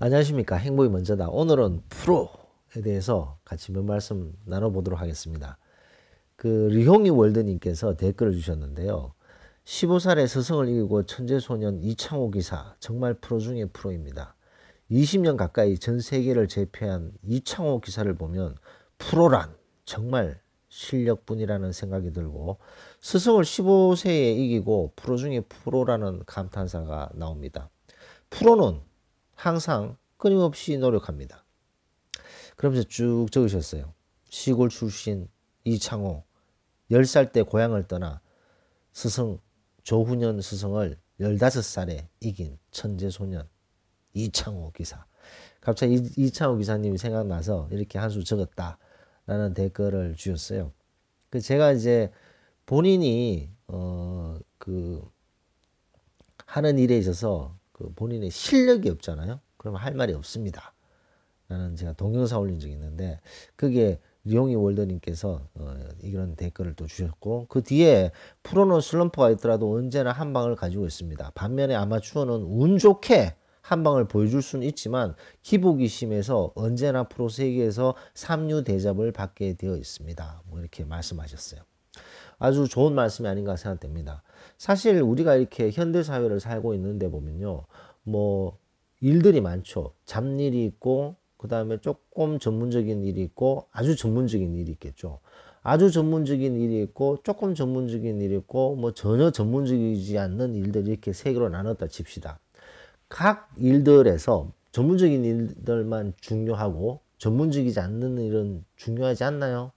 안녕하십니까. 행복이 먼저다. 오늘은 프로에 대해서 같이 몇 말씀 나눠보도록 하겠습니다. 류홍이 월드님께서 댓글을 주셨는데요. 15살에 스승을 이기고 천재소년 이창호 기사, 정말 프로 중의 프로입니다. 20년 가까이 전 세계를 제패한 이창호 기사를 보면 프로란 정말 실력뿐이라는 생각이 들고, 스승을 15세에 이기고 프로 중에 프로라는 감탄사가 나옵니다. 프로는 항상 끊임없이 노력합니다. 그러면서 쭉 적으셨어요. 시골 출신 이창호, 10살 때 고향을 떠나 스승 조훈현 스승을 15살에 이긴 천재소년 이창호 기사. 갑자기 이창호 기사님이 생각나서 이렇게 한 수 적었다라는 댓글을 주셨어요. 제가 이제 본인이 하는 일에 있어서 본인의 실력이 없잖아요. 그러면 할 말이 없습니다. 라는 제가 동영상 올린 적이 있는데, 그게 류홍이 월드님께서 이런 댓글을 또 주셨고, 그 뒤에 프로는 슬럼프가 있더라도 언제나 한 방을 가지고 있습니다. 반면에 아마추어는 운 좋게 한 방을 보여줄 수는 있지만 기복이 심해서 언제나 프로 세계에서 삼류 대접을 받게 되어 있습니다. 뭐 이렇게 말씀하셨어요. 아주 좋은 말씀이 아닌가 생각됩니다. 사실 우리가 이렇게 현대 사회를 살고 있는데 보면요, 뭐 일들이 많죠. 잡일이 있고, 그 다음에 조금 전문적인 일이 있고, 아주 전문적인 일이 있겠죠. 아주 전문적인 일이 있고, 조금 전문적인 일이 있고, 뭐 전혀 전문적이지 않는 일들이 이렇게 세 개로 나눴다 칩시다. 각 일들에서 전문적인 일들만 중요하고 전문적이지 않는 일은 중요하지 않나요?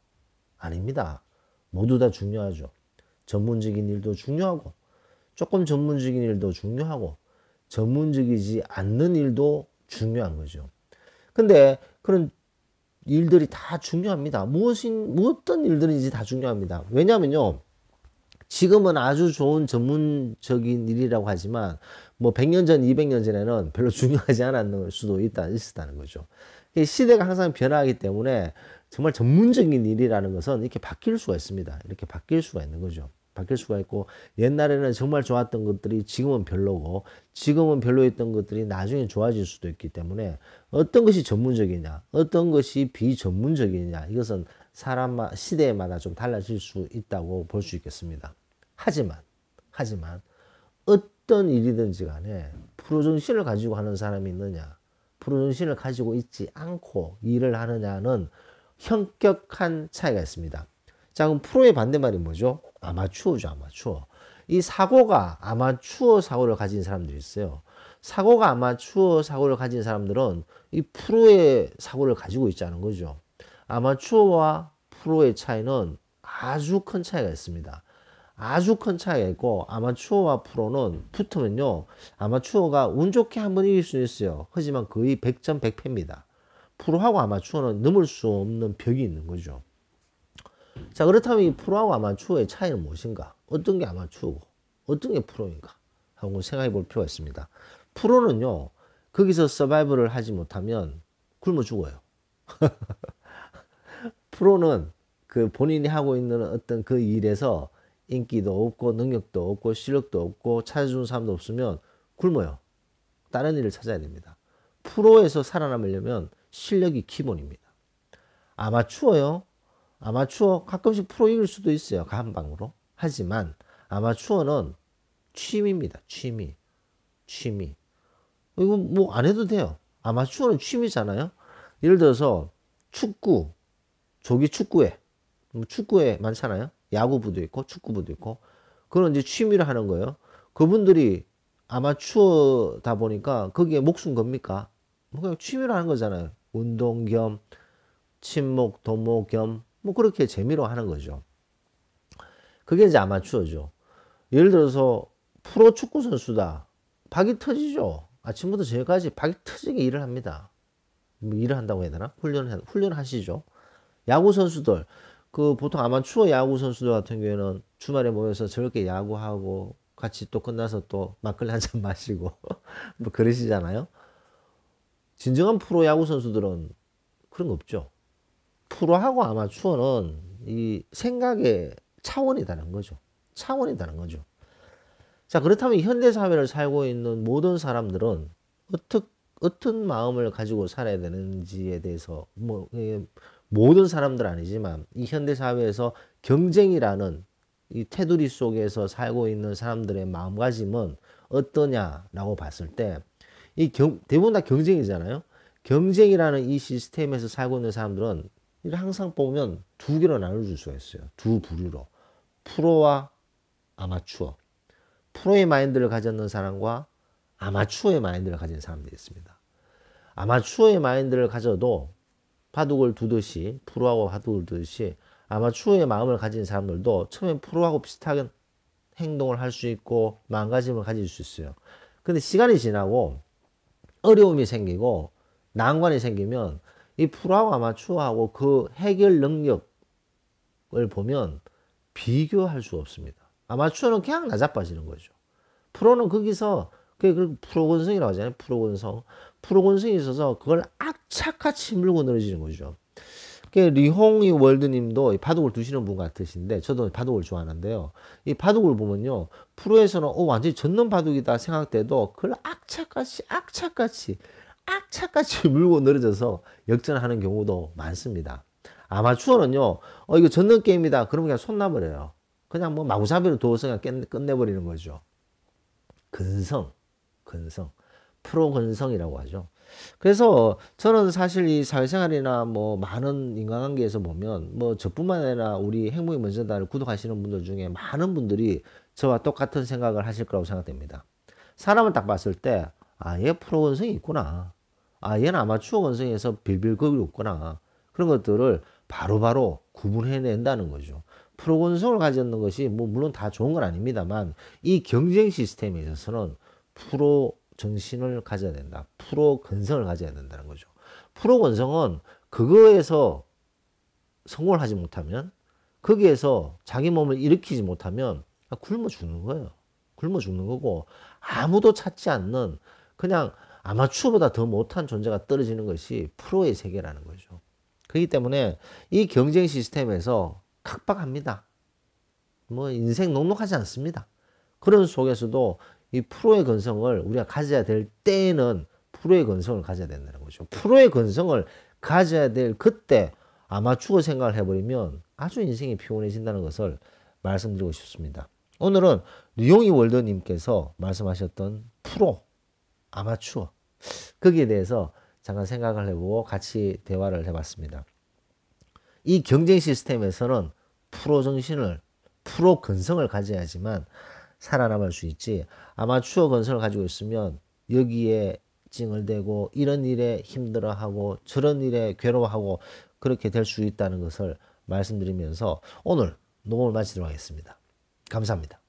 아닙니다. 모두 다 중요하죠. 전문적인 일도 중요하고, 조금 전문적인 일도 중요하고, 전문적이지 않는 일도 중요한 거죠. 근데 그런 일들이 다 중요합니다. 무엇든 일들인지 다 중요합니다. 왜냐면요, 지금은 아주 좋은 전문적인 일이라고 하지만, 뭐 100년 전, 200년 전에는 별로 중요하지 않았을 수도 있었다는 거죠. 시대가 항상 변화하기 때문에 정말 전문적인 일이라는 것은 이렇게 바뀔 수가 있습니다. 이렇게 바뀔 수가 있는 거죠. 바뀔 수가 있고, 옛날에는 정말 좋았던 것들이 지금은 별로고, 지금은 별로였던 것들이 나중에 좋아질 수도 있기 때문에, 어떤 것이 전문적이냐, 어떤 것이 비전문적이냐, 이것은 시대마다 좀 달라질 수 있다고 볼 수 있겠습니다. 하지만 어떤 일이든지 간에 프로 정신을 가지고 하는 사람이 있느냐, 프로 정신을 가지고 있지 않고 일을 하느냐는 현격한 차이가 있습니다. 자, 그럼 프로의 반대말이 뭐죠? 아마추어죠, 아마추어. 이 사고가 아마추어 사고를 가진 사람들이 있어요. 사고가 아마추어 사고를 가진 사람들은 이 프로의 사고를 가지고 있지 않은 거죠. 아마추어와 프로의 차이는 아주 큰 차이가 있습니다. 아주 큰 차이가 있고, 아마추어와 프로는 붙으면요, 아마추어가 운 좋게 한번 이길 수 있어요. 하지만 거의 100점 100패입니다. 프로하고 아마추어는 넘을 수 없는 벽이 있는 거죠. 자, 그렇다면 이 프로하고 아마추어의 차이는 무엇인가? 어떤 게 아마추어고 어떤 게 프로인가 하고 생각해 볼 필요가 있습니다. 프로는요, 거기서 서바이벌을 하지 못하면 굶어 죽어요. 프로는 본인이 하고 있는 어떤 그 일에서 인기도 없고 능력도 없고 실력도 없고 찾아주는 사람도 없으면 굶어요. 다른 일을 찾아야 됩니다. 프로에서 살아남으려면 실력이 기본입니다. 아마추어요. 아마추어 가끔씩 프로 이길 수도 있어요. 한 방으로. 하지만 아마추어는 취미입니다. 취미. 이거 뭐 안 해도 돼요. 아마추어는 취미잖아요. 예를 들어서 축구, 조기 축구회. 축구회 많잖아요. 야구부도 있고 축구부도 있고. 그건 이제 취미로 하는 거예요. 그분들이 아마추어다 보니까 거기에 목숨 겁니까? 뭐 그냥 취미로 하는 거잖아요. 운동 겸 친목, 도모 겸 뭐 그렇게 재미로 하는 거죠. 그게 이제 아마추어죠. 예를 들어서 프로 축구 선수다. 박이 터지죠. 아침부터 저녁까지 박이 터지게 일을 합니다. 뭐 일을 한다고 해야 되나? 훈련하시죠. 야구 선수들, 보통 아마추어 야구 선수들 같은 경우에는 주말에 모여서 저렇게 야구하고 같이 또 끝나서 또 막걸리 한 잔 마시고 뭐 그러시잖아요. 진정한 프로 야구 선수들은 그런 거 없죠. 프로하고 아마추어는 이 생각의 차원이 다른 거죠. 차원이 다른 거죠. 자, 그렇다면 현대 사회를 살고 있는 모든 사람들은 어떤 마음을 가지고 살아야 되는지에 대해서 뭐 모든 사람들 아니지만 이 현대 사회에서 경쟁이라는 이 테두리 속에서 살고 있는 사람들의 마음가짐은 어떠냐라고 봤을 때 이 대부분 다 경쟁이잖아요. 경쟁이라는 이 시스템에서 살고 있는 사람들은 항상 보면 두 개로 나눠줄 수가 있어요. 두 부류로. 프로와 아마추어. 프로의 마인드를 가졌는 사람과 아마추어의 마인드를 가진 사람들이 있습니다. 아마추어의 마인드를 가져도 바둑을 두듯이 프로하고 바둑을 두듯이 아마추어의 마음을 가진 사람들도 처음엔 프로하고 비슷하게 행동을 할 수 있고 마음가짐을 가질 수 있어요. 근데 시간이 지나고 어려움이 생기고 난관이 생기면 이 프로하고 아마추어하고 그 해결 능력을 보면 비교할 수 없습니다. 아마추어는 그냥 나자빠지는 거죠. 프로는 거기서 그 프로건성이라고 하잖아요. 프로건성. 프로건성이 있어서 그걸 악착같이 물고 늘어지는 거죠. 리홍이 월드님도 바둑을 두시는 분 같으신데 저도 바둑을 좋아하는데요. 이 바둑을 보면요. 프로에서는 완전히 젖는 바둑이다 생각돼도 그걸 악착같이 물고 늘어져서 역전하는 경우도 많습니다. 아마추어는요. 이거 젖는 게임이다. 그러면 그냥 손 놔버려요. 그냥 뭐 마구잡이로 두어서 그냥 끝내버리는 거죠. 근성. 프로 근성이라고 하죠. 그래서 저는 사실 이 사회생활이나 뭐 많은 인간관계에서 보면 뭐 저뿐만 아니라 우리 행복이 먼저다를 구독하시는 분들 중에 많은 분들이 저와 똑같은 생각을 하실 거라고 생각됩니다. 사람을 딱 봤을 때, 얘 프로 근성이 있구나. 얘는 아마추어 근성에서 빌빌거리고 있구나. 그런 것들을 바로바로 구분해낸다는 거죠. 프로 근성을 가졌는 것이 뭐 물론 다 좋은 건 아닙니다만 이 경쟁 시스템에 있어서는 프로 정신을 가져야 된다. 프로 근성을 가져야 된다는 거죠. 프로 근성은 그거에서 성공을 하지 못하면 거기에서 자기 몸을 일으키지 못하면 굶어 죽는 거예요. 굶어 죽는 거고 아무도 찾지 않는 그냥 아마추어보다 더 못한 존재가 떨어지는 것이 프로의 세계라는 거죠. 그렇기 때문에 이 경쟁 시스템에서 각박합니다. 뭐 인생 녹록하지 않습니다. 그런 속에서도 이 프로의 근성을 우리가 가져야 될 때에는 프로의 근성을 가져야 된다는 거죠. 프로의 근성을 가져야 될 그때 아마추어 생각을 해버리면 아주 인생이 피곤해진다는 것을 말씀드리고 싶습니다. 오늘은 류용희 월드님께서 말씀하셨던 프로, 아마추어 거기에 대해서 잠깐 생각을 해보고 같이 대화를 해봤습니다. 이 경쟁 시스템에서는 프로 정신을, 프로 근성을 가져야지만 살아남을 수 있지 아마추어 건설을 가지고 있으면 여기에 찡을대고 이런 일에 힘들어하고 저런 일에 괴로워하고 그렇게 될 수 있다는 것을 말씀드리면서 오늘 녹음을 마치도록 하겠습니다. 감사합니다.